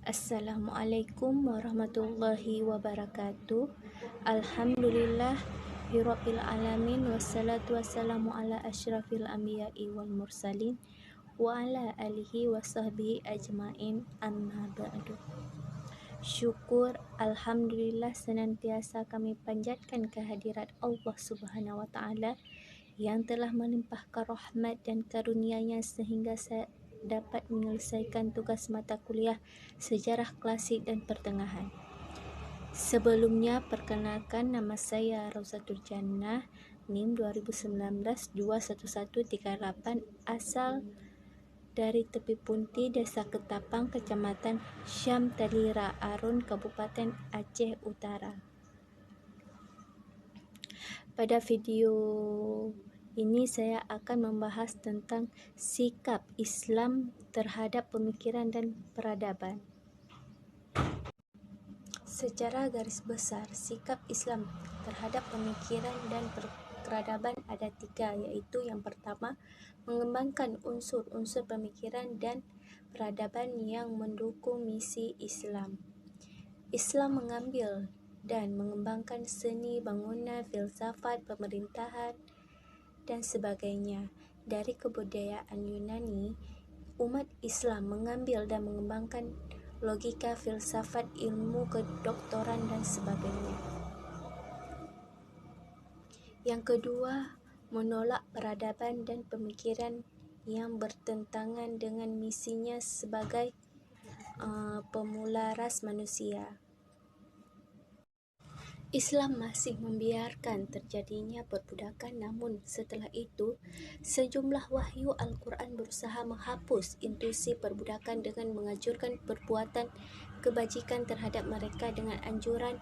Assalamualaikum warahmatullahi wabarakatuh. Alhamdulillah Rabbil alamin, wassalatu wassalamu ala asyrafil anbiya'i wal mursalin wa ala alihi wa sahbihi ajmain, amma ba'du. Syukur alhamdulillah senantiasa kami panjatkan kehadirat Allah Subhanahu wa taala yang telah melimpahkan rahmat dan karunia-Nya sehingga saya dapat menyelesaikan tugas mata kuliah Sejarah Klasik dan Pertengahan. Sebelumnya, perkenalkan, nama saya Rauzatul Jannah, NIM 2019-21138, asal dari tepi Punti, Desa Ketapang, Kecamatan Syam Talira Arun, Kabupaten Aceh Utara. Pada video ini saya akan membahas tentang sikap Islam terhadap pemikiran dan peradaban. Secara garis besar, sikap Islam terhadap pemikiran dan peradaban ada tiga, iaitu yang pertama, mengembangkan unsur-unsur pemikiran dan peradaban yang mendukung misi Islam. Islam mengambil dan mengembangkan seni bangunan, filsafat, pemerintahan, dan sebagainya. Dari kebudayaan Yunani, umat Islam mengambil dan mengembangkan logika, filsafat, ilmu kedoktoran, dan sebagainya. Yang kedua, menolak peradaban dan pemikiran yang bertentangan dengan misinya sebagai pemularas manusia. Islam masih membiarkan terjadinya perbudakan, namun setelah itu sejumlah wahyu Al-Quran berusaha menghapus intuisi perbudakan dengan menganjurkan perbuatan kebajikan terhadap mereka dengan anjuran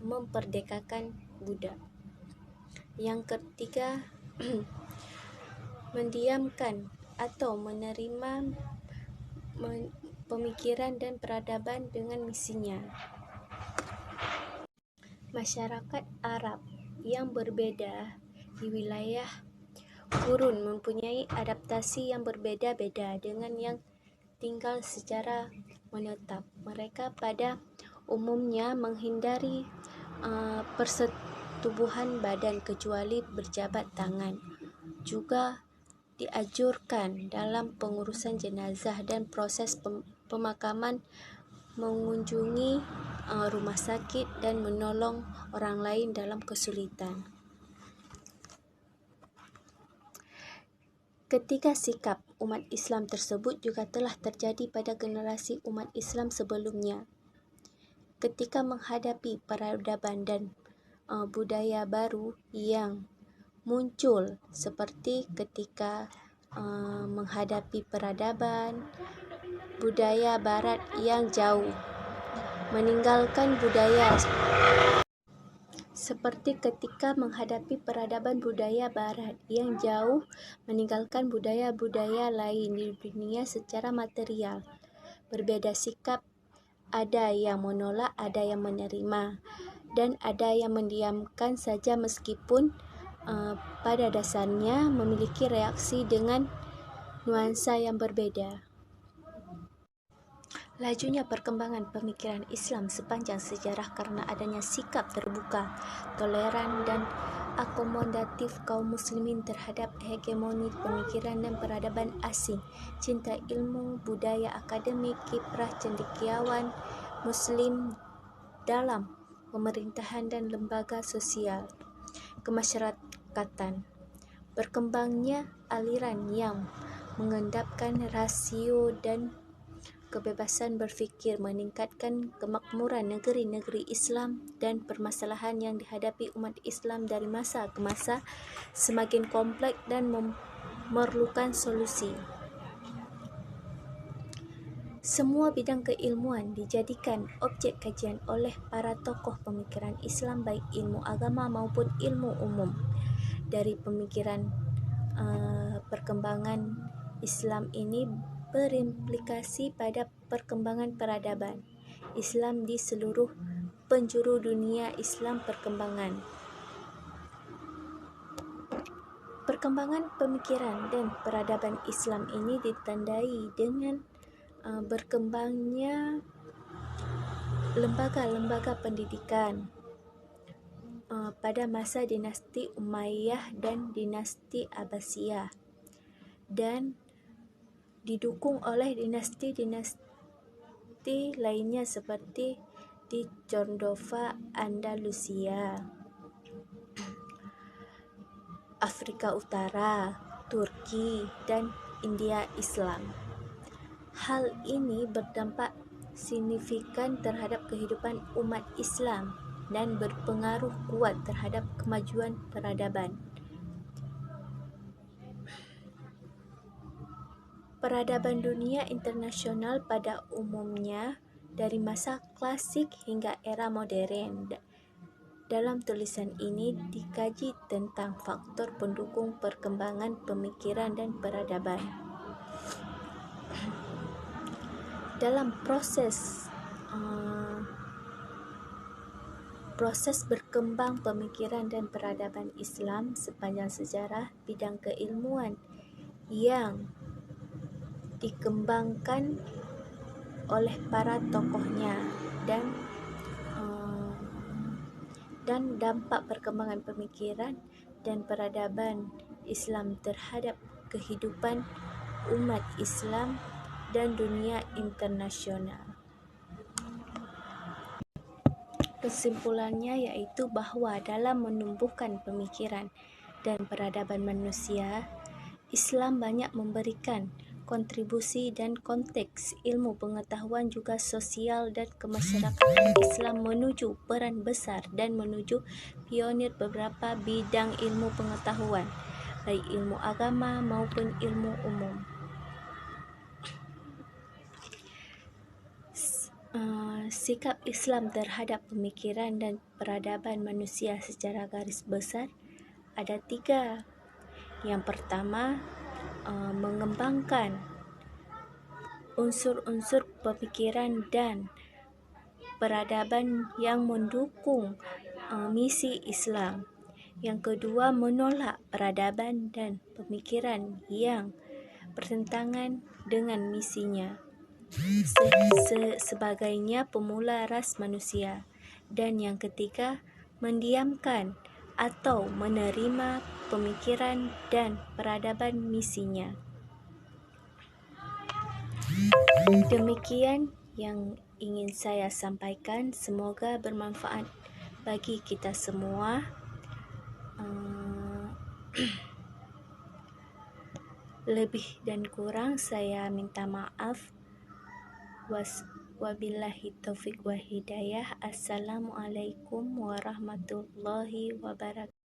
memperdekakan budak. Yang ketiga, mendiamkan atau menerima pemikiran dan peradaban dengan misinya. Masyarakat Arab yang berbeda di wilayah gurun mempunyai adaptasi yang berbeda-beda dengan yang tinggal secara menetap. Mereka pada umumnya menghindari persetubuhan badan kecuali berjabat tangan. Juga dianjurkan dalam pengurusan jenazah dan proses pemakaman mengunjungi rumah sakit dan menolong orang lain dalam kesulitan. Ketiga sikap umat Islam tersebut juga telah terjadi pada generasi umat Islam sebelumnya. Ketika menghadapi peradaban dan budaya baru yang muncul, seperti ketika menghadapi peradaban budaya barat yang jauh, meninggalkan budaya seperti ketika menghadapi peradaban budaya barat yang jauh, meninggalkan budaya-budaya lain di dunia secara material. Berbeda sikap, ada yang menolak, ada yang menerima, dan ada yang mendiamkan saja meskipun pada dasarnya memiliki reaksi dengan nuansa yang berbeda. Lajunya perkembangan pemikiran Islam sepanjang sejarah karena adanya sikap terbuka, toleran, dan akomodatif kaum muslimin terhadap hegemoni pemikiran dan peradaban asing, cinta ilmu, budaya akademik, kiprah cendekiawan muslim dalam pemerintahan dan lembaga sosial kemasyarakatan, berkembangnya aliran yang mengendapkan rasio dan kebebasan berfikir, meningkatkan kemakmuran negeri-negeri Islam, dan permasalahan yang dihadapi umat Islam dari masa ke masa semakin kompleks dan memerlukan solusi. Semua bidang keilmuan dijadikan objek kajian oleh para tokoh pemikiran Islam, baik ilmu agama maupun ilmu umum. Dari pemikiran perkembangan Islam ini berimplikasi pada perkembangan peradaban Islam di seluruh penjuru dunia Islam perkembangan. Perkembangan pemikiran dan peradaban Islam ini ditandai dengan berkembangnya lembaga-lembaga pendidikan pada masa dinasti Umayyah dan dinasti Abbasiyah, dan didukung oleh dinasti-dinasti lainnya seperti di Cordova, Andalusia, Afrika Utara, Turki, dan India Islam. Hal ini berdampak signifikan terhadap kehidupan umat Islam dan berpengaruh kuat terhadap kemajuan peradaban. Peradaban dunia internasional pada umumnya dari masa klasik hingga era modern. Dalam tulisan ini dikaji tentang faktor pendukung perkembangan pemikiran dan peradaban. Dalam proses berkembang pemikiran dan peradaban Islam sepanjang sejarah, bidang keilmuan yang dikembangkan oleh para tokohnya dan dampak perkembangan pemikiran dan peradaban Islam terhadap kehidupan umat Islam dan dunia internasional. Kesimpulannya yaitu bahwa dalam menumbuhkan pemikiran dan peradaban manusia, Islam banyak memberikan kontribusi dan konteks ilmu pengetahuan juga sosial dan kemasyarakatan. Islam menuju peran besar dan menuju pionir beberapa bidang ilmu pengetahuan, baik ilmu agama maupun ilmu umum. Sikap Islam terhadap pemikiran dan peradaban manusia secara garis besar ada 3. Yang pertama, mengembangkan unsur-unsur pemikiran dan peradaban yang mendukung misi Islam. Yang kedua, menolak peradaban dan pemikiran yang bertentangan dengan misinya, sebagainya pemula ras manusia. Dan yang ketiga, mendiamkan atau menerima pemikiran dan peradaban misinya. Demikian yang ingin saya sampaikan, semoga bermanfaat bagi kita semua. Lebih dan kurang saya minta maaf. Wabillahi taufiq wa hidayah. Assalamualaikum warahmatullahi wabarakatuh.